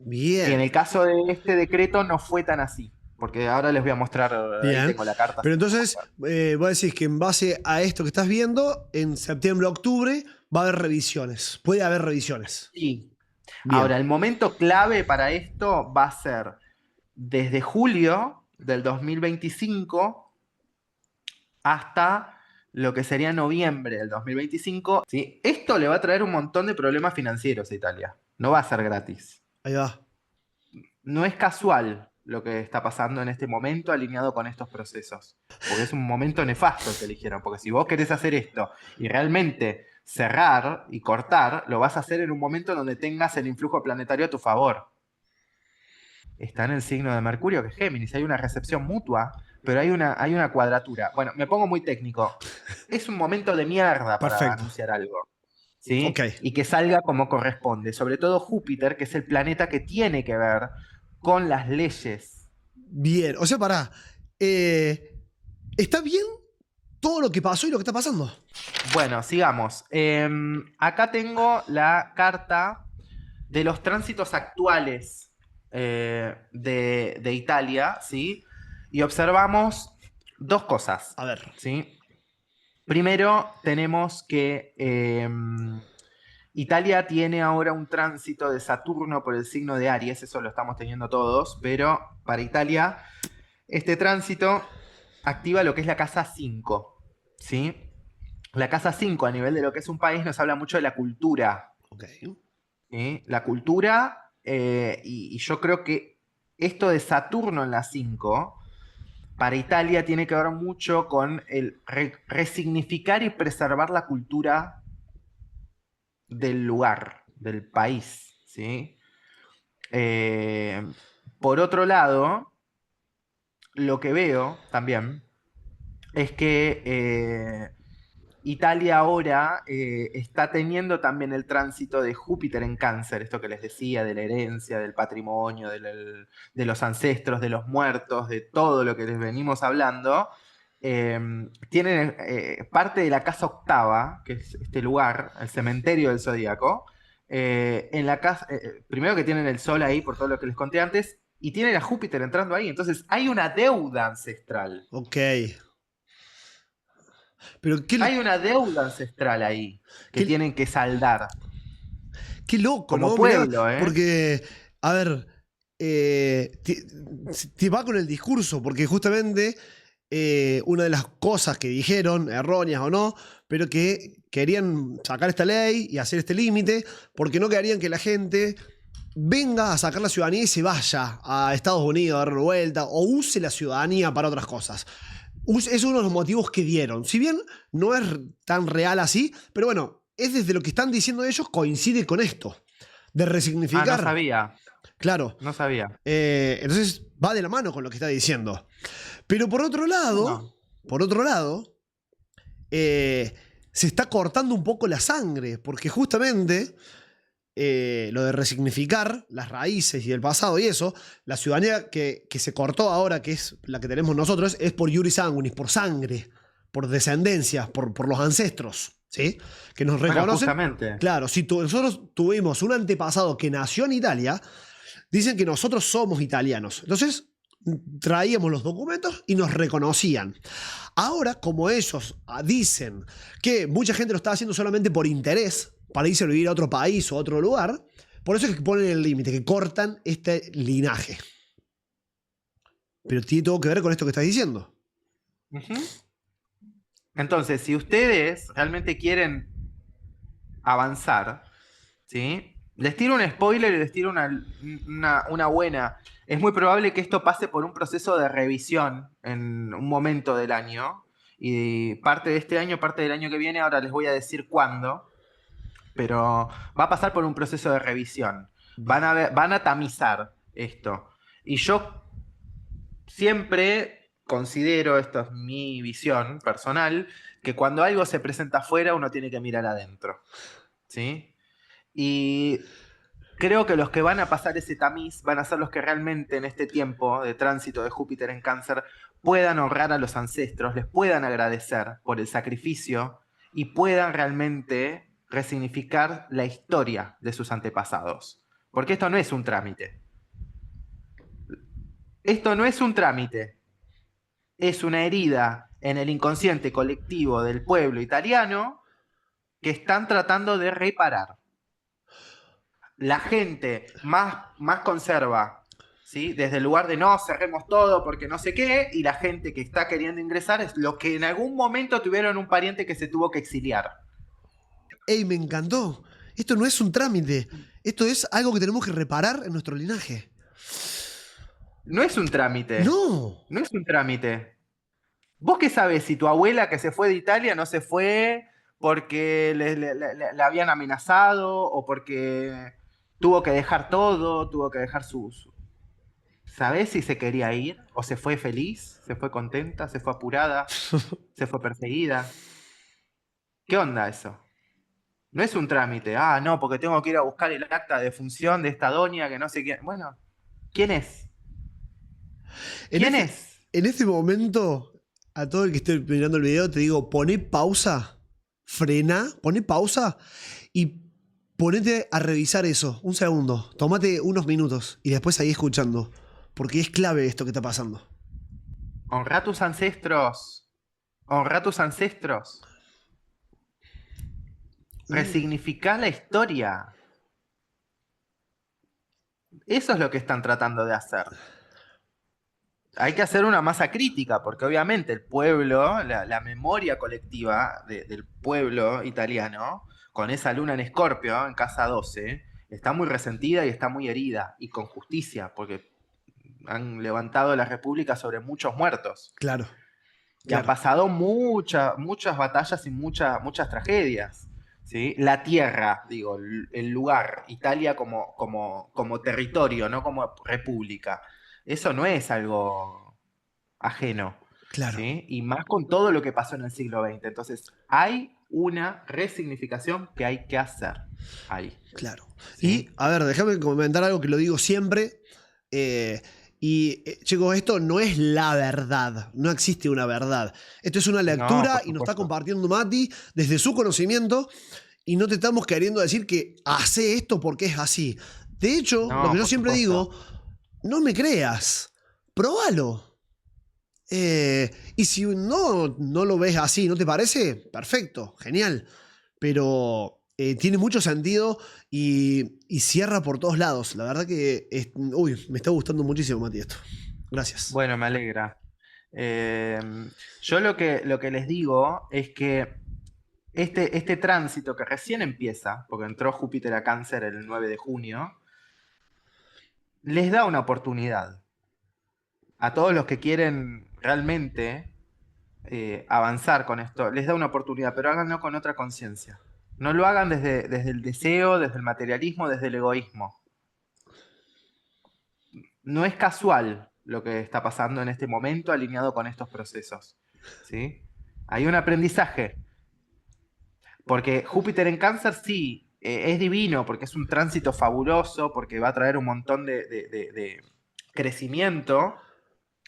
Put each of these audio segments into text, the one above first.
En Bien, el caso de este decreto no fue tan así, porque ahora les voy a mostrar, ahí bien. tengo la carta. Pero entonces, vos decís que en base a esto que estás viendo, en septiembre, octubre, va a haber revisiones. Puede haber revisiones. Sí. Bien. Ahora, el momento clave para esto va a ser desde julio del 2025 hasta lo que sería noviembre del 2025. ¿Sí? Esto le va a traer un montón de problemas financieros a Italia. No va a ser gratis. Ahí va. No es casual lo que está pasando en este momento alineado con estos procesos, porque es un momento nefasto el que eligieron, porque si vos querés hacer esto y realmente cerrar y cortar, lo vas a hacer en un momento donde tengas el influjo planetario a tu favor. Está en el signo de Mercurio, que es Géminis, hay una recepción mutua, pero hay una cuadratura. Bueno, me pongo muy técnico. Es un momento de mierda para Perfecto. anunciar algo, Ok. ¿sí? Y que salga como corresponde. Sobre todo Júpiter, que es el planeta que tiene que ver con las leyes. Bien. O sea, pará. ¿Está bien todo lo que pasó y lo que está pasando? Bueno, sigamos. Acá tengo la carta de los tránsitos actuales de Italia, ¿sí? Y observamos dos cosas, A ver. ¿sí? Primero, tenemos que Italia tiene ahora un tránsito de Saturno por el signo de Aries, eso lo estamos teniendo todos, pero para Italia este tránsito activa lo que es la casa 5, ¿sí? La casa 5 a nivel de lo que es un país nos habla mucho de la cultura, Ok. ¿sí? La cultura, y yo creo que esto de Saturno en la 5 para Italia tiene que ver mucho con el resignificar y preservar la cultura del lugar, del país, ¿sí? Eh, por otro lado, lo que veo también es que Italia ahora está teniendo también el tránsito de Júpiter en Cáncer, esto que les decía, de la herencia, del patrimonio, de los ancestros, de los muertos, de todo lo que les venimos hablando. Tienen parte de la casa octava, que es este lugar, el cementerio del Zodíaco. En la casa, primero que tienen el sol ahí, por todo lo que les conté antes, y tienen a Júpiter entrando ahí. Entonces hay una deuda ancestral. Ok. Pero Hay una deuda ancestral ahí que qué, tienen que saldar qué loco, como ¿no? Mirá, pueblo, ¿eh? porque, a ver, te va con el discurso, porque justamente una de las cosas que dijeron, erróneas o no, pero que querían sacar esta ley y hacer este límite, porque no querían que la gente venga a sacar la ciudadanía y se vaya a Estados Unidos a dar una vuelta o use la ciudadanía para otras cosas. Es uno de los motivos que dieron. Si bien no es tan real así, pero bueno, es desde lo que están diciendo ellos, coincide con esto, de Ah, no resignificar. sabía, Claro. no sabía. Entonces va de la mano con lo que está diciendo. Pero Bueno, por otro lado, eh, se está cortando un poco la sangre, porque justamente lo de resignificar las raíces y el pasado y eso, la ciudadanía que se cortó ahora, que es la que tenemos nosotros, es por Iuris Sanguinis, por sangre, por descendencia, por los ancestros, ¿sí? Que nos bueno, reconocen. justamente. Claro, si nosotros tuvimos un antepasado que nació en Italia, dicen que nosotros somos italianos. Entonces, traíamos los documentos y nos reconocían. Ahora, como ellos dicen que mucha gente lo está haciendo solamente por interés, para irse a vivir a otro país o a otro lugar, por eso es que ponen el límite, que cortan este linaje. Pero tiene todo que ver con esto que estás diciendo. Ujú. Entonces, si ustedes realmente quieren avanzar, ¿sí? Les tiro un spoiler y les tiro una buena. Es muy probable que esto pase por un proceso de revisión en un momento del año. Y parte de este año, parte del año que viene, ahora les voy a decir cuándo. Pero va a pasar por un proceso de revisión. Bien. Van a tamizar esto. Y yo siempre considero, esto es mi visión personal, que cuando algo se presenta afuera uno tiene que mirar adentro. ¿Sí? Y creo que los que van a pasar ese tamiz van a ser los que realmente en este tiempo de tránsito de Júpiter en Cáncer puedan honrar a los ancestros, les puedan agradecer por el sacrificio y puedan realmente resignificar la historia de sus antepasados. Porque esto no es un trámite. Esto no es un trámite. Es una herida en el inconsciente colectivo del pueblo italiano que están tratando de reparar. La gente más conserva, ¿sí? Desde el lugar de no, cerremos todo porque no sé qué, y la gente que está queriendo ingresar es los que en algún momento tuvieron un pariente que se tuvo que exiliar. ¡Ey, me encantó! Esto no es un trámite. Esto es algo que tenemos que reparar en nuestro linaje. No es un trámite. ¡No! No es un trámite. ¿Vos qué sabés si tu abuela que se fue de Italia no se fue porque le habían amenazado o porque tuvo que dejar todo, tuvo que dejar sus... ¿Sabés si se quería ir? ¿O se fue feliz? ¿Se fue contenta? ¿Se fue apurada? ¿Se fue perseguida? ¿Qué onda eso? No es un trámite. Ah, no, porque tengo que ir a buscar el acta de función de esta doña que no sé quién. Bueno, ¿quién es? En ¿Quién este, es? en este momento, a todo el que esté mirando el video, te digo, poné pausa, frena, poné pausa y ponete a revisar eso. Un segundo. Tómate unos minutos y después ahí escuchando. Porque es clave esto que está pasando. Honra a tus ancestros. Honra a tus ancestros. Resignificar la historia. Eso es lo que están tratando de hacer. Hay que hacer una masa crítica, porque obviamente el pueblo, la memoria colectiva del pueblo italiano, con esa luna en Escorpio, en casa 12, está muy resentida y está muy herida, y con justicia, porque han levantado la república sobre muchos muertos. Claro. Y han pasado muchas batallas y muchas tragedias. ¿Sí? La tierra, digo, el lugar, Italia como territorio, no como república. Eso no es algo ajeno. Claro. ¿Sí? Y más con todo lo que pasó en el siglo XX. Entonces, hay una resignificación que hay que hacer ahí. Claro. ¿Sí? Y, a ver, déjame comentar algo que lo digo siempre. Chicos, esto no es la verdad. No existe una verdad. Esto es una lectura por y nos está supuesto. compartiendo Mati desde su conocimiento y no te estamos queriendo decir que hace esto porque es así. De hecho, No, lo que yo por siempre supuesto. digo, no me creas, próbalo. Y si no lo ves así, ¿no te parece? Perfecto, genial. Pero tiene mucho sentido y cierra por todos lados. La verdad que uy, me está gustando muchísimo, Mati, esto. Gracias. Bueno, me alegra. Yo lo que les digo es que este tránsito que recién empieza, porque entró Júpiter a Cáncer el 9 de junio, les da una oportunidad a todos los que quieren realmente avanzar con esto, les da una oportunidad, pero háganlo con otra conciencia. No lo hagan desde el deseo, desde el materialismo, desde el egoísmo. No es casual lo que está pasando en este momento alineado con estos procesos. ¿Sí? Hay un aprendizaje. Porque Júpiter en Cáncer sí, es divino, porque es un tránsito fabuloso, porque va a traer un montón de crecimiento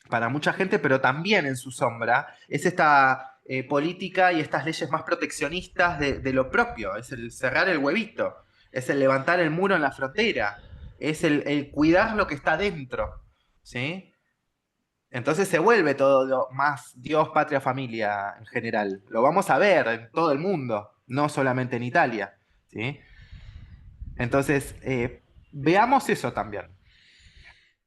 para mucha gente, pero también en su sombra es esta política y estas leyes más proteccionistas de lo propio, es el cerrar el huevito, es el levantar el muro en la frontera, es el cuidar lo que está dentro, ¿sí? Entonces se vuelve todo más Dios, patria, familia en general. Lo vamos a ver en todo el mundo, no solamente en Italia, ¿sí? Entonces, veamos eso también.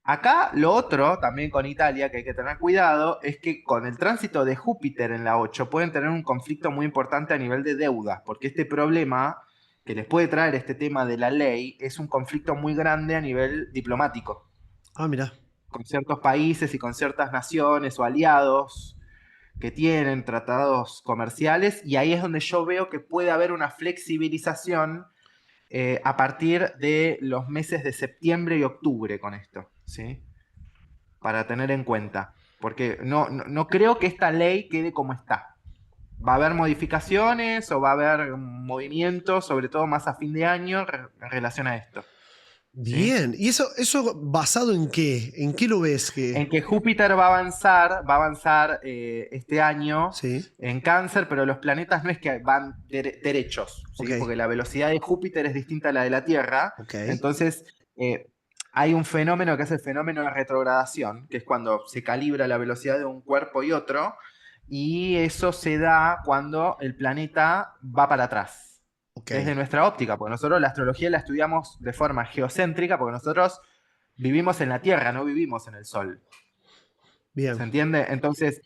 Acá lo otro, también con Italia, que hay que tener cuidado, es que con el tránsito de Júpiter en la 8 pueden tener un conflicto muy importante a nivel de deudas, porque este problema que les puede traer este tema de la ley es un conflicto muy grande a nivel diplomático, Ah, mira. con ciertos países y con ciertas naciones o aliados que tienen tratados comerciales, y ahí es donde yo veo que puede haber una flexibilización a partir de los meses de septiembre y octubre con esto, ¿sí? Para tener en cuenta, porque no creo que esta ley quede como está. Va a haber modificaciones o va a haber movimientos, sobre todo más a fin de año, en relación a esto. ¿Sí? Bien. ¿Y eso basado en qué? ¿En qué lo ves En que? que Júpiter va a avanzar este año Sí. en Cáncer, pero los planetas no es que van derechos, ¿sí? Ok. Porque la velocidad de Júpiter es distinta a la de la Tierra. Ok. Entonces, eh, hay un fenómeno que es el fenómeno de retrogradación, que es cuando se calibra la velocidad de un cuerpo y otro, y eso se da cuando el planeta va para atrás, Ok, desde nuestra óptica, porque nosotros la astrología la estudiamos de forma geocéntrica, porque nosotros vivimos en la Tierra, no vivimos en el Sol. ¿Se bien. entiende? Entonces,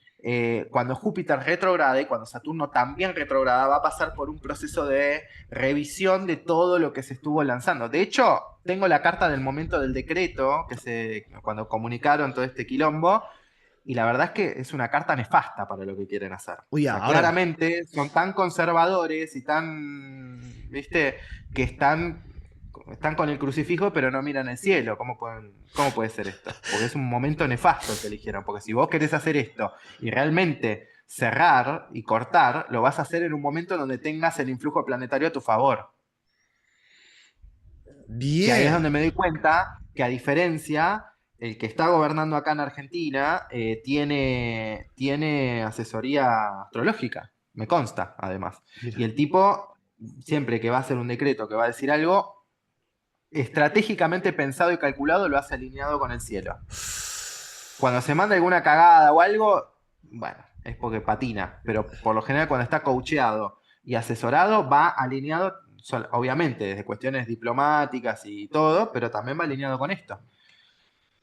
cuando Júpiter retrograde, cuando Saturno también retrograda, va a pasar por un proceso de revisión de todo lo que se estuvo lanzando. De hecho, tengo la carta del momento del decreto, cuando comunicaron todo este quilombo, y la verdad es que es una carta nefasta para lo que quieren hacer. O Oye, sea, ahora, claramente son tan conservadores y tan, viste, que están con el crucifijo, pero no miran el cielo. ¿Cómo puede ser esto? Porque es un momento nefasto el que eligieron. Porque si vos querés hacer esto y realmente cerrar y cortar, lo vas a hacer en un momento donde tengas el influjo planetario a tu favor. Que ahí es bien. donde me doy cuenta que a diferencia, el que está gobernando acá en Argentina tiene asesoría astrológica, me consta además. Y Mira. el tipo, siempre que va a hacer un decreto, que va a decir algo, estratégicamente pensado y calculado, lo hace alineado con el cielo. Cuando se manda alguna cagada o algo, bueno, es porque patina, pero por lo general cuando está coacheado y asesorado, va alineado, obviamente, desde cuestiones diplomáticas y todo, pero también va alineado con esto.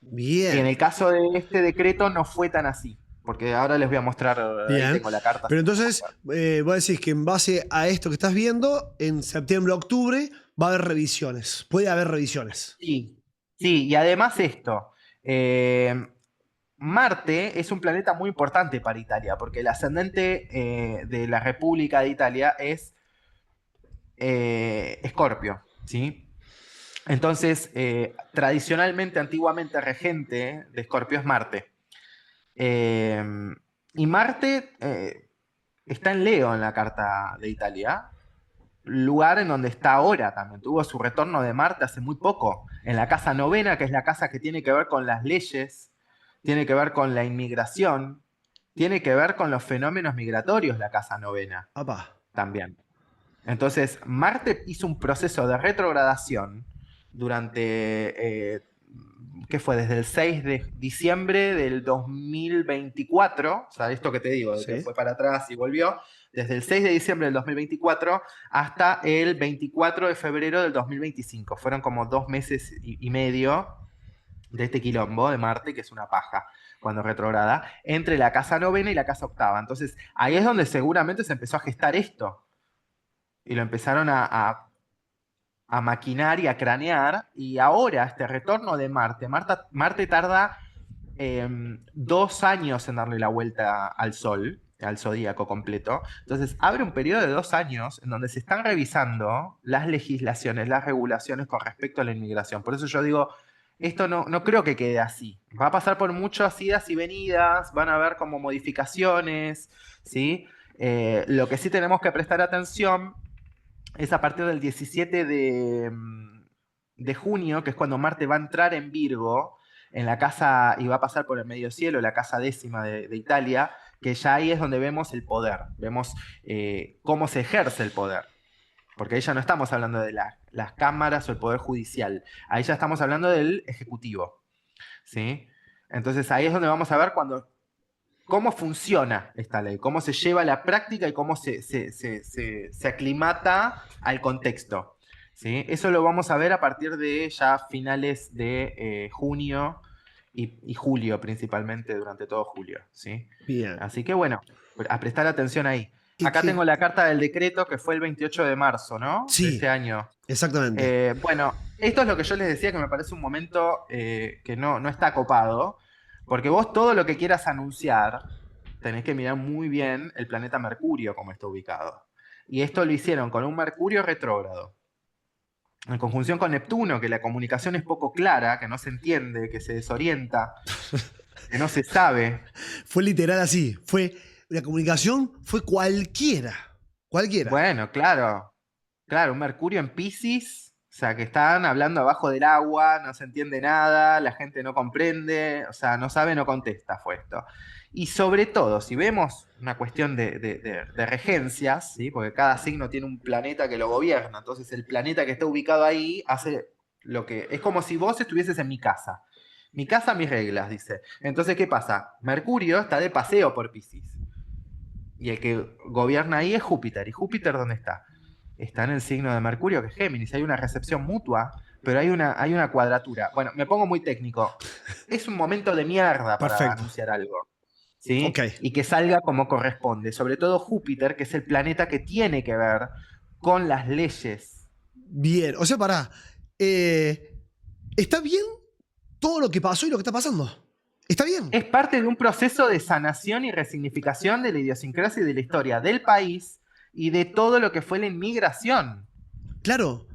En Bien, el caso de este decreto no fue tan así, porque ahora les voy a mostrar, ahí bien. tengo la carta. Pero entonces, vos decís que en base a esto que estás viendo, en septiembre, octubre, va a haber revisiones. Puede haber revisiones. Sí, sí, y además esto, eh, Marte es un planeta muy importante para Italia, porque el ascendente de la República de Italia es Escorpio, ¿sí? Entonces, tradicionalmente, antiguamente, regente de Escorpio es Marte. Eh, y Marte está en Leo en la carta de Italia, lugar en donde está ahora también. Tuvo su retorno de Marte hace muy poco, en la casa novena, que es la casa que tiene que ver con las leyes, tiene que ver con la inmigración, tiene que ver con los fenómenos migratorios, la casa novena Apa. también. Entonces, Marte hizo un proceso de retrogradación durante, ¿qué fue? Desde el 6 de diciembre del 2024, o sea, esto que te digo, de que Sí. fue para atrás y volvió, desde el 6 de diciembre del 2024 hasta el 24 de febrero del 2025. Fueron como 2 meses y medio de este quilombo de Marte, que es una paja cuando retrograda, entre la casa novena y la casa octava. Entonces, ahí es donde seguramente se empezó a gestar esto y lo empezaron a maquinar y a cranear. Y ahora, este retorno de Marte tarda 2 años en darle la vuelta al Sol, al zodíaco completo. Entonces, abre un periodo de 2 años en donde se están revisando las legislaciones, las regulaciones con respecto a la inmigración. Por eso yo digo, esto no creo que quede así. Va a pasar por muchas idas y venidas, van a haber como modificaciones, ¿sí? Lo que sí tenemos que prestar atención es a partir del 17 de junio, que es cuando Marte va a entrar en Virgo, en la casa, y va a pasar por el medio cielo, la casa décima de Italia, que ya ahí es donde vemos el poder, vemos cómo se ejerce el poder. Porque ahí ya no estamos hablando de las cámaras o el poder judicial, ahí ya estamos hablando del ejecutivo. ¿Sí? Entonces ahí es donde vamos a ver cómo funciona esta ley, cómo se lleva a la práctica y cómo se aclimata al contexto. ¿Sí? Eso lo vamos a ver a partir de ya finales de junio y julio principalmente, durante todo julio. ¿Sí? Bien. Así que bueno, a prestar atención ahí. ¿Qué, Acá tengo qué? la carta del decreto que fue el 28 de marzo, ¿no? De Sí, este año. exactamente. Bueno, esto es lo que yo les decía que me parece un momento que no está copado, porque vos todo lo que quieras anunciar, tenés que mirar muy bien el planeta Mercurio, cómo está ubicado. Y esto lo hicieron con un Mercurio retrógrado, en conjunción con Neptuno, que la comunicación es poco clara, que no se entiende, que se desorienta, que no se sabe. Fue literal así. La comunicación fue cualquiera. Cualquiera. Bueno, claro, claro, un Mercurio en Piscis, o sea, que están hablando abajo del agua, no se entiende nada, la gente no comprende, o sea, no sabe, no contesta, fue esto. Y sobre todo, si vemos una cuestión de regencias, ¿sí? Porque cada signo tiene un planeta que lo gobierna, entonces el planeta que está ubicado ahí hace Es como si vos estuvieses en mi casa. Mi casa, mis reglas, dice. Entonces, ¿qué pasa? Mercurio está de paseo por Piscis. Y el que gobierna ahí es Júpiter. ¿Y Júpiter dónde está? Está en el signo de Mercurio, que es Géminis. Hay una recepción mutua, pero hay una cuadratura. Bueno, me pongo muy técnico. Es un momento de mierda para Perfecto. anunciar algo. ¿Sí? Ok. Y que salga como corresponde. Sobre todo Júpiter, que es el planeta que tiene que ver con las leyes. Bien. O sea, pará. ¿Está bien todo lo que pasó y lo que está pasando? ¿Está bien? Es parte de un proceso de sanación y resignificación de la idiosincrasia y de la historia del país y de todo lo que fue la inmigración. Claro.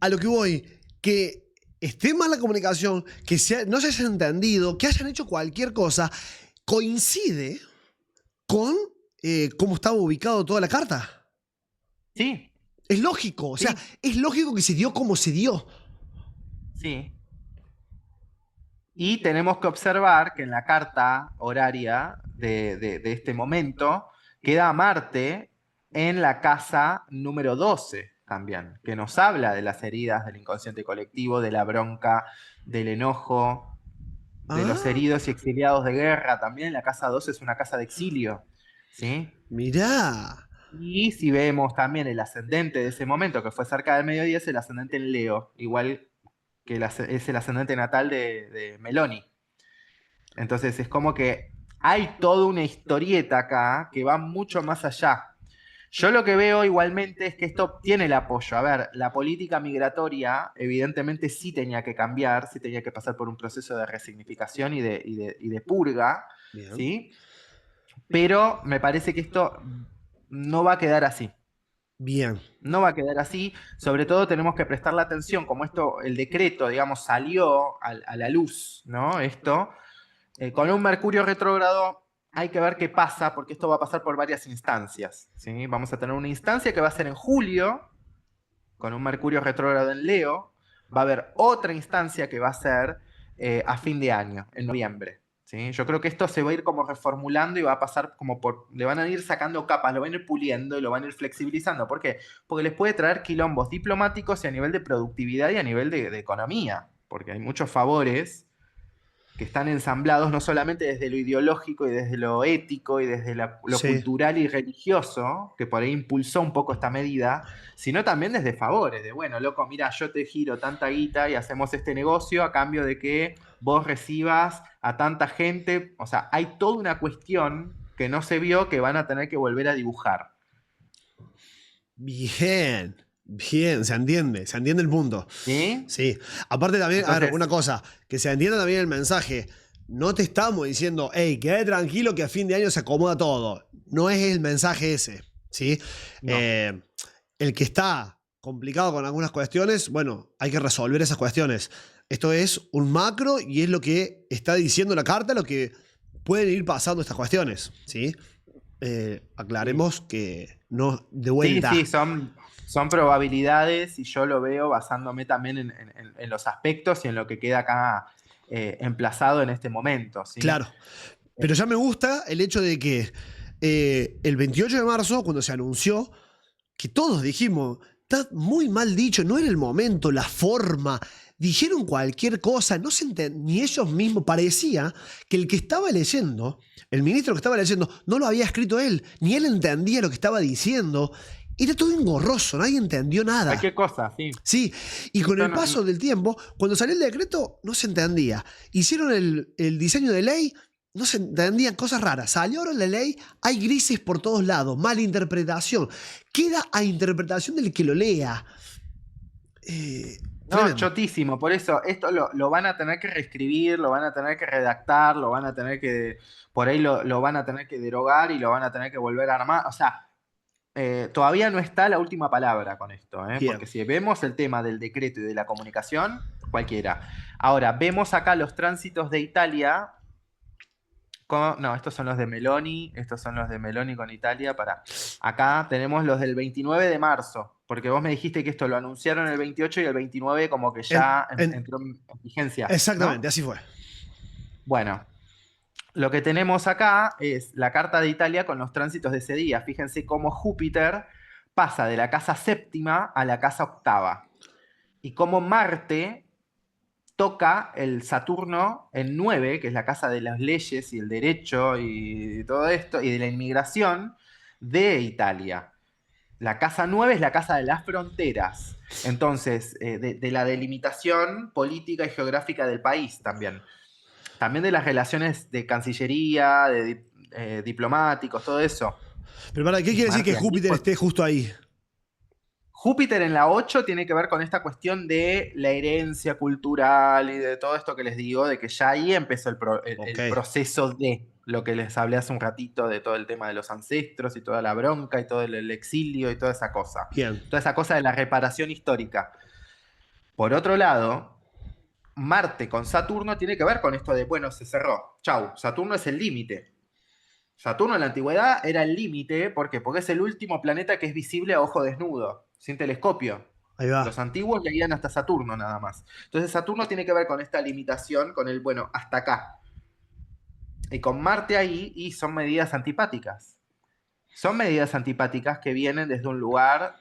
A lo que voy. Que esté mal la comunicación, que no se haya entendido, que hayan hecho cualquier cosa, coincide con cómo estaba ubicado toda la carta. Sí, Es lógico. O sea, sí, es lógico que se dio como se dio. sí. Y tenemos que observar que en la carta horaria de este momento queda Marte en la casa número 12 también, que nos habla de las heridas del inconsciente colectivo, de la bronca, del enojo, de los Ah, heridos y exiliados de guerra. También la casa 12 es una casa de exilio, ¿sí? mirá. Y si vemos también el ascendente de ese momento, que fue cerca del mediodía, es el ascendente en Leo, igual que es el ascendente natal de Meloni. Entonces es como que hay toda una historieta acá que va mucho más allá. Yo lo que veo igualmente es que esto tiene el apoyo. A ver, la política migratoria evidentemente sí tenía que cambiar, sí tenía que pasar por un proceso de resignificación y de purga, Bien. ¿sí? Pero me parece que esto no va a quedar así. Bien. No va a quedar así. Sobre todo tenemos que prestarle atención, como esto, el decreto, digamos, salió a la luz, ¿no? Esto, con un Mercurio retrógrado hay que ver qué pasa, porque esto va a pasar por varias instancias, ¿sí? Vamos a tener una instancia que va a ser en julio, con un Mercurio retrógrado en Leo. Va a haber otra instancia que va a ser a fin de año, en noviembre. ¿Sí? Yo creo que esto se va a ir como reformulando y va a pasar como por. Le van a ir sacando capas, lo van a ir puliendo y lo van a ir flexibilizando. ¿Por qué? Porque les puede traer quilombos diplomáticos y a nivel de productividad y a nivel de economía. Porque hay muchos favores que están ensamblados no solamente desde lo ideológico y desde lo ético y desde lo Sí. cultural y religioso, que por ahí impulsó un poco esta medida, sino también desde favores, de bueno, loco, mira, yo te giro tanta guita y hacemos este negocio a cambio de que vos recibas a tanta gente. O sea, hay toda una cuestión que no se vio que van a tener que volver a dibujar. Bien. Bien. Se entiende el punto. ¿Sí? Sí. Aparte también, a ver, Entonces, una cosa, que se entienda también el mensaje. No te estamos diciendo, hey, quédate tranquilo que a fin de año se acomoda todo. No es el mensaje ese, ¿sí? no. Eh, el que está complicado con algunas cuestiones, bueno, hay que resolver esas cuestiones. Esto es un macro y es lo que está diciendo la carta, lo que pueden ir pasando estas cuestiones, ¿sí? Sí. Aclaremos que no, de Sí, sí, vuelta. son probabilidades y yo lo veo basándome también en los aspectos y en lo que queda acá emplazado en este momento, ¿sí? Claro. Pero ya me gusta el hecho de que el 28 de marzo, cuando se anunció, que todos dijimos, está muy mal dicho, no era el momento, la forma, dijeron cualquier cosa, no se ni ellos mismos, parecía que el que estaba leyendo, el ministro que estaba leyendo, no lo había escrito él, ni él entendía lo que estaba diciendo, era todo engorroso, nadie entendió nada. Cualquier cosa, sí. Sí, y con Esto el paso del tiempo, cuando salió el decreto, no se entendía. Hicieron el diseño de ley, no se entendían cosas raras. Salió ahora la ley, hay grises por todos lados, mala interpretación. Queda a interpretación del que lo lea. no, Tremendo. chotísimo. Por eso, esto lo van a tener que reescribir, lo van a tener que redactar, lo van a tener que. Por ahí lo van a tener que derogar y lo van a tener que volver a armar. O sea, todavía no está la última palabra con esto, porque Bien. si vemos el tema del decreto y de la comunicación, cualquiera. Ahora, vemos acá los tránsitos de Italia. No, estos son los de Meloni, estos son los de Meloni con Italia. Acá tenemos los del 29 de marzo, porque vos me dijiste que esto lo anunciaron el 28 y el 29 como que ya entró en vigencia, Exactamente, ¿no? así fue. Bueno, lo que tenemos acá es la carta de Italia con los tránsitos de ese día. Fíjense cómo Júpiter pasa de la casa séptima a la casa octava. Y cómo Marte toca el Saturno en 9, que es la casa de las leyes y el derecho y todo esto, y de la inmigración de Italia. La casa 9 es la casa de las fronteras, entonces, de la delimitación política y geográfica del país también. También de las relaciones de cancillería, de diplomáticos, todo eso. Pero ¿para qué Y quiere decir que Marte ahí, Júpiter esté justo ahí? Júpiter en la 8 tiene que ver con esta cuestión de la herencia cultural y de todo esto que les digo, de que ya ahí empezó Ok, el proceso de lo que les hablé hace un ratito, de todo el tema de los ancestros y toda la bronca y todo el exilio y toda esa cosa. bien. Toda esa cosa de la reparación histórica. Por otro lado, Marte con Saturno tiene que ver con esto de, bueno, se cerró. Chau, Saturno es el límite. Saturno en la antigüedad era el límite, ¿por qué? Porque es el último planeta que es visible a ojo desnudo, sin telescopio. Ahí va. Los antiguos llegarían hasta Saturno nada más. Entonces Saturno tiene que ver con esta limitación, con el, bueno, hasta acá. Y con Marte ahí, y son medidas antipáticas. Son medidas antipáticas que vienen desde un lugar,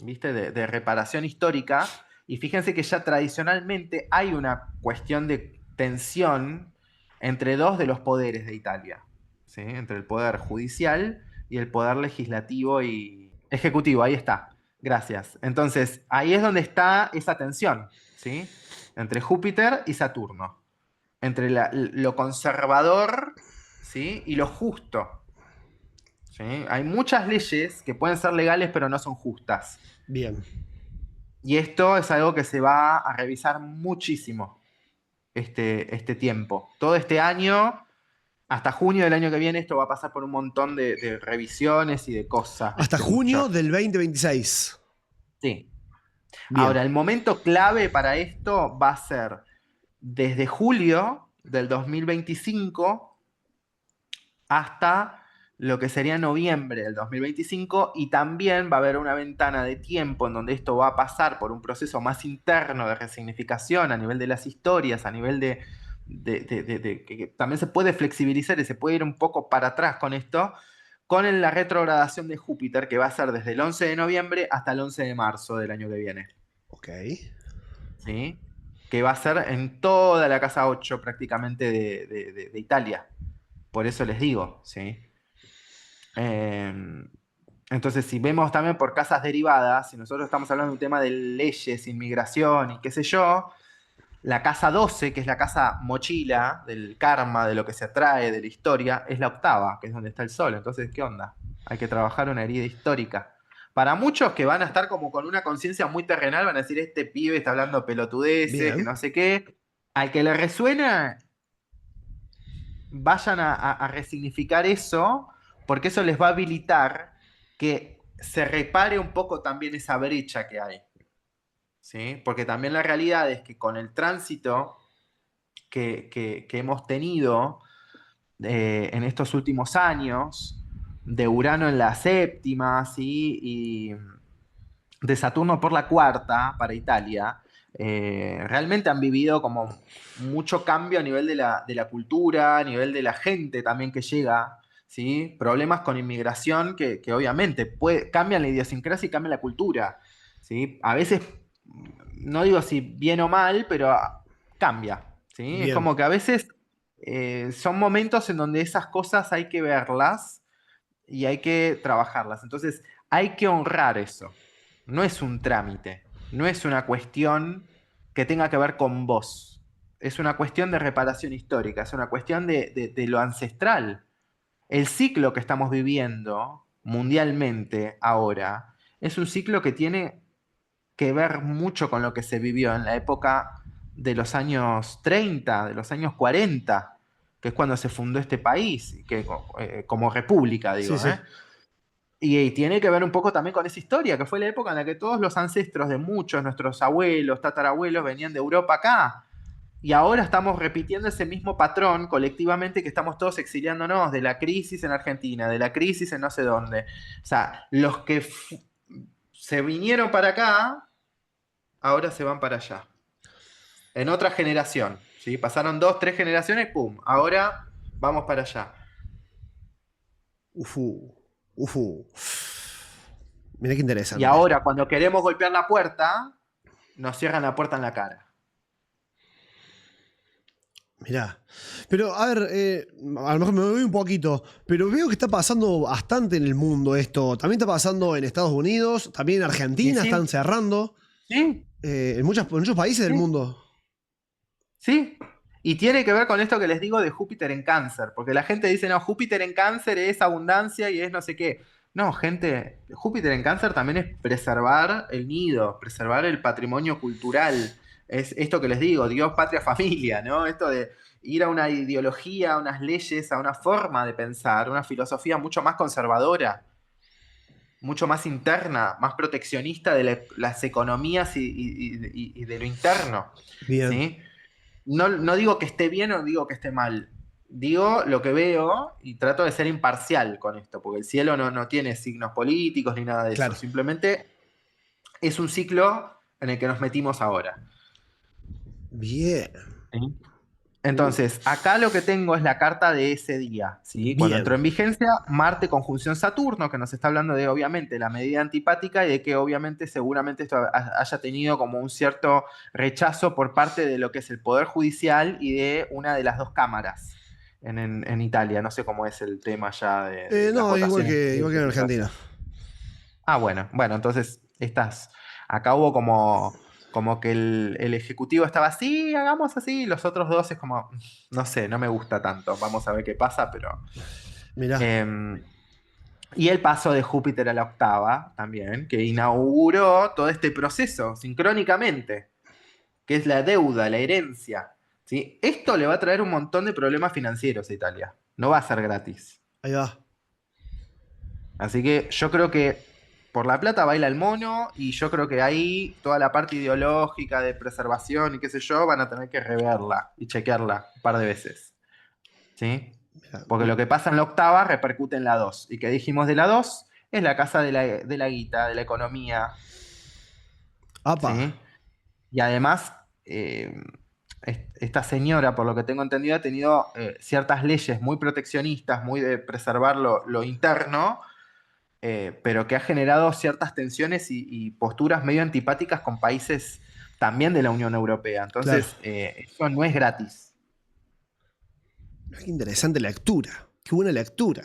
¿viste?, de reparación histórica. Y fíjense que ya tradicionalmente hay una cuestión de tensión entre dos de los poderes de Italia, ¿sí? Entre el poder judicial y el poder legislativo y ejecutivo. Ahí está. Gracias. Entonces, ahí es donde está esa tensión, ¿sí? Entre Júpiter y Saturno. Entre lo conservador, ¿sí?, y lo justo, ¿sí? Hay muchas leyes que pueden ser legales pero no son justas. Bien. Y esto es algo que se va a revisar muchísimo este tiempo. Todo este año, hasta junio del año que viene, esto va a pasar por un montón de revisiones y de cosas, Hasta ¿viste? junio Mucho. del 2026. Sí. Bien. Ahora, el momento clave para esto va a ser desde julio del 2025 hasta lo que sería noviembre del 2025 y también va a haber una ventana de tiempo en donde esto va a pasar por un proceso más interno de resignificación a nivel de las historias, a nivel que también se puede flexibilizar y se puede ir un poco para atrás con esto, con la retrogradación de Júpiter que va a ser desde el 11 de noviembre hasta el 11 de marzo del año que viene, Ok. ¿sí? Que va a ser en toda la casa 8 prácticamente de Italia. Por eso les digo, ¿sí? Eh, entonces, si vemos también por casas derivadas, si nosotros estamos hablando de un tema de leyes, inmigración y qué sé yo, la casa 12, que es la casa mochila del karma, de lo que se atrae, de la historia, es la octava, que es donde está el sol. Entonces, ¿qué onda? Hay que trabajar una herida histórica. Para muchos que van a estar como con una conciencia muy terrenal, van a decir, este pibe está hablando pelotudeces, que Bien. no sé qué. Al que le resuena, vayan a resignificar eso, porque eso les va a habilitar que se repare un poco también esa brecha que hay, ¿sí? Porque también la realidad es que con el tránsito que hemos tenido en estos últimos años, de Urano en la séptima, ¿sí? Y de Saturno por la cuarta para Italia, realmente han vivido como mucho cambio a nivel de la cultura, a nivel de la gente también que llega, ¿sí? Problemas con inmigración que obviamente cambian la idiosincrasia y cambian la cultura, ¿sí? A veces, no digo si bien o mal, pero cambia, ¿sí? Es Bien. como que a veces son momentos en donde esas cosas hay que verlas y hay que trabajarlas. Entonces, hay que honrar eso. No es un trámite, no es una cuestión que tenga que ver con vos. Es una cuestión de reparación histórica, es una cuestión de lo ancestral. El ciclo que estamos viviendo mundialmente ahora es un ciclo que tiene que ver mucho con lo que se vivió en la época de los años 30, de los años 40, que es cuando se fundó este país, como república, Sí, digo, sí. ¿eh? Y tiene que ver un poco también con esa historia, que fue la época en la que todos los ancestros de muchos, nuestros abuelos, tatarabuelos, venían de Europa acá. Y ahora estamos repitiendo ese mismo patrón colectivamente que estamos todos exiliándonos de la crisis en Argentina, de la crisis en no sé dónde. O sea, los que se vinieron para acá, ahora se van para allá. En otra generación, ¿sí? Pasaron dos, tres generaciones, ¡pum! Ahora vamos para allá. Ufu. Ufu. Mira qué Y interesante. ahora, cuando queremos golpear la puerta, nos cierran la puerta en la cara. Mirá. Pero, a ver, a lo mejor me voy un poquito, pero veo que está pasando bastante en el mundo esto. También está pasando en Estados Unidos, también en Y Argentina están sí, cerrando, sí, en muchos países del sí. mundo. Sí, y tiene que ver con esto que les digo de Júpiter en Cáncer, porque la gente dice, no, Júpiter en Cáncer es abundancia y es no sé qué. No, gente, Júpiter en Cáncer también es preservar el nido, preservar el patrimonio cultural. Es esto que les digo, Dios, patria, familia, ¿no? Esto de ir a una ideología, a unas leyes, a una forma de pensar, una filosofía mucho más conservadora, mucho más interna, más proteccionista de las economías y de lo interno, Bien, ¿sí? No digo que esté bien o digo que esté mal. Digo lo que veo y trato de ser imparcial con esto, porque el cielo no tiene signos políticos ni nada de eso. claro. Simplemente es un ciclo en el que nos metimos ahora. Bien, ¿Sí? Entonces, acá lo que tengo es la carta de ese día, ¿sí? Cuando entró bien. en vigencia, Marte conjunción Saturno, que nos está hablando de, obviamente, la medida antipática y de que, obviamente, seguramente esto haya tenido como un cierto rechazo por parte de lo que es el Poder Judicial y de una de las dos cámaras en Italia. No sé cómo es el tema ya de las No, votaciones de igual que en leyes y todo Argentina. eso. Ah, bueno, entonces acá hubo como que el ejecutivo estaba así, hagamos así, y los otros dos es como, no sé, no me gusta tanto, vamos a ver qué pasa, pero... Mirá, em, y el paso de Júpiter a la octava también, que inauguró todo este proceso sincrónicamente, que es la deuda, la herencia. ¿Sí? Esto le va a traer un montón de problemas financieros a Italia, no va a ser gratis. ahí va. Así que yo creo que por la plata baila el mono y yo creo que ahí toda la parte ideológica de preservación y qué sé yo van a tener que reverla y chequearla un par de veces. ¿Sí? Mirá. Porque lo que pasa en la octava repercute en la 2. ¿Y qué dijimos de la 2? Es la casa de la guita, de la economía. Apa. ¿Sí? Y además, eh, esta señora, por lo que tengo entendido, ha tenido ciertas leyes muy proteccionistas, muy de preservar lo interno, pero que ha generado ciertas tensiones y posturas medio antipáticas con países también de la Unión Europea. Claro. Entonces, eso no es gratis. Qué interesante lectura. Qué buena lectura.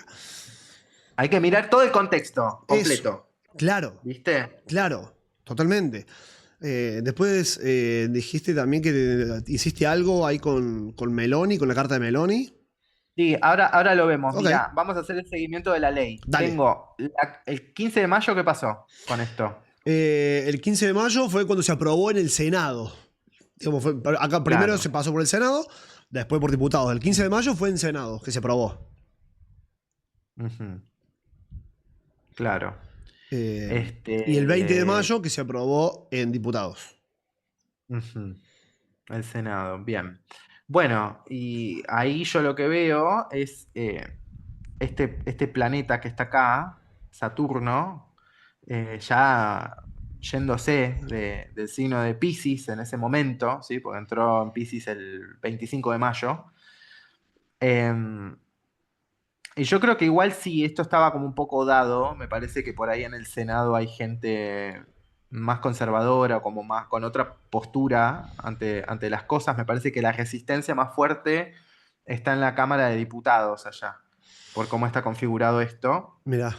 Hay que mirar todo el contexto Eso. completo, Claro, ¿viste? claro. Totalmente. Después dijiste también que hiciste algo ahí con Meloni, con la carta de Meloni. Sí, ahora lo vemos. Ok, Mira, vamos a hacer el seguimiento de la ley. dale. Tengo el 15 de mayo, ¿qué pasó con esto? El 15 de mayo fue cuando se aprobó en el Senado. Digamos, acá primero Claro. se pasó por el Senado, después por diputados. El 15 de mayo fue en Senado que se aprobó. Ujú, claro. Eh, y el 20 de Este, mayo que se aprobó en diputados. ujú, el Senado, bien. Bueno, y ahí yo lo que veo es este planeta que está acá, Saturno, ya yéndose del signo de Piscis en ese momento, ¿sí? Porque entró en Piscis el 25 de mayo. Em, y yo creo que igual sí, esto estaba como un poco dado, me parece que por ahí en el Senado hay gente más conservadora, como más con otra postura ante las cosas. Me parece que la resistencia más fuerte está en la Cámara de Diputados allá, por cómo está configurado esto. Mirá,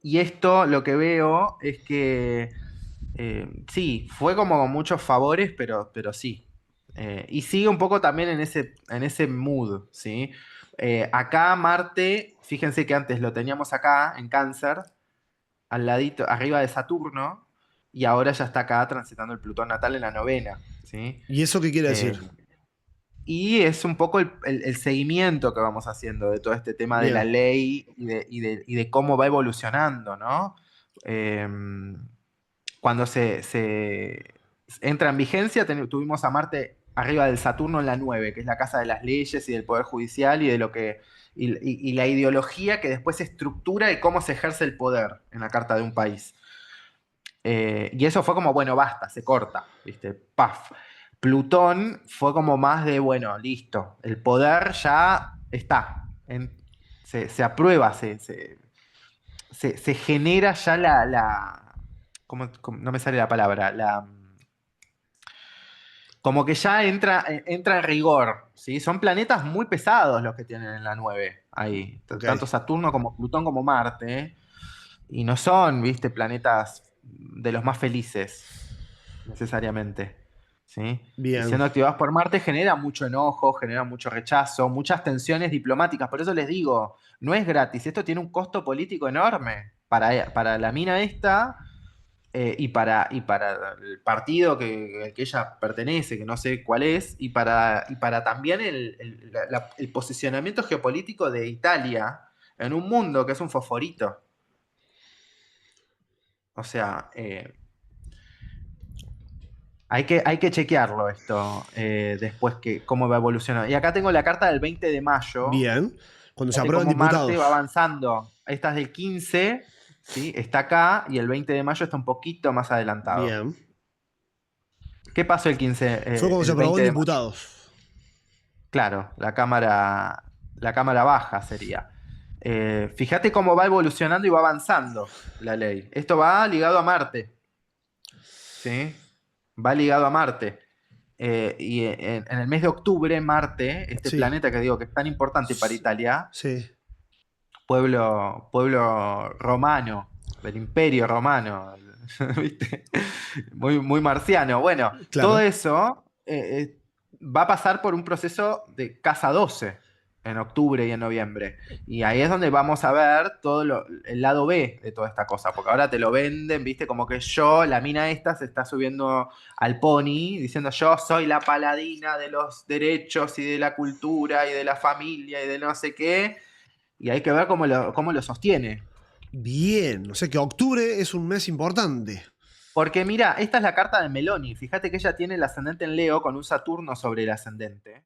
Y esto lo que veo es que sí, fue como con muchos favores, pero sí. Y sigue un poco también en ese mood, ¿sí? Acá Marte, fíjense que antes lo teníamos acá en Cáncer, al ladito, arriba de Saturno, y ahora ya está acá transitando el Plutón natal en la novena, ¿sí? ¿y eso qué quiere Eh, decir? y es un poco el seguimiento que vamos haciendo de todo este tema de la Bien. ley y de cómo va evolucionando, ¿no? Eh, cuando se entra en vigencia, tuvimos a Marte arriba del Saturno en la 9, que es la casa de las leyes y del poder judicial y de lo que y la ideología que después estructura de cómo se ejerce el poder en la carta de un país. Y eso fue como, bueno, basta, se corta, ¿viste? Paf. Plutón fue como más de, bueno, listo, el poder ya está, se aprueba, se genera ya no me sale la palabra, como que ya entra en rigor, ¿sí? Son planetas muy pesados los que tienen en la 9 ahí, Ok. tanto Saturno como Plutón como Marte, ¿eh? Y no son, viste, planetas de los más felices, necesariamente, ¿sí? Y Bien. siendo activados por Marte genera mucho enojo, genera mucho rechazo, muchas tensiones diplomáticas, por eso les digo, no es gratis, esto tiene un costo político enorme para la mina esta y para el partido al que ella pertenece, que no sé cuál es, y para también el posicionamiento geopolítico de Italia en un mundo que es un fosforito. O sea, hay que chequearlo esto después cómo va evolucionando. Y acá tengo la carta del 20 de mayo. Bien. Cuando se Fíjate aprueban cómo Marte va diputados. avanzando. Esta es del 15, ¿sí? Está acá y el 20 de mayo está un poquito más adelantado. Bien. ¿Qué pasó el 15, Fue cuando se el aprobó 20 en de mayo? diputados. Claro, la cámara baja sería. Fíjate cómo va evolucionando y va avanzando la ley. Esto va ligado a Marte, ¿sí? Va ligado a Marte. Y en el mes de octubre, Marte, este Sí, planeta que digo que es tan importante para Italia, sí, pueblo romano, del Imperio Romano, ¿viste? Muy, muy marciano. Bueno, todo claro. eso va a pasar por un proceso de casa 12 en octubre y en noviembre. Y ahí es donde vamos a ver el lado B de toda esta cosa, porque ahora te lo venden, ¿viste? Como que la mina esta, se está subiendo al pony, diciendo yo soy la paladina de los derechos y de la cultura y de la familia y de no sé qué. Y hay que ver cómo lo sostiene. Bien. O sea que octubre es un mes importante. Porque mira, esta es la carta de Meloni. Fíjate que ella tiene el ascendente en Leo con un Saturno sobre el ascendente.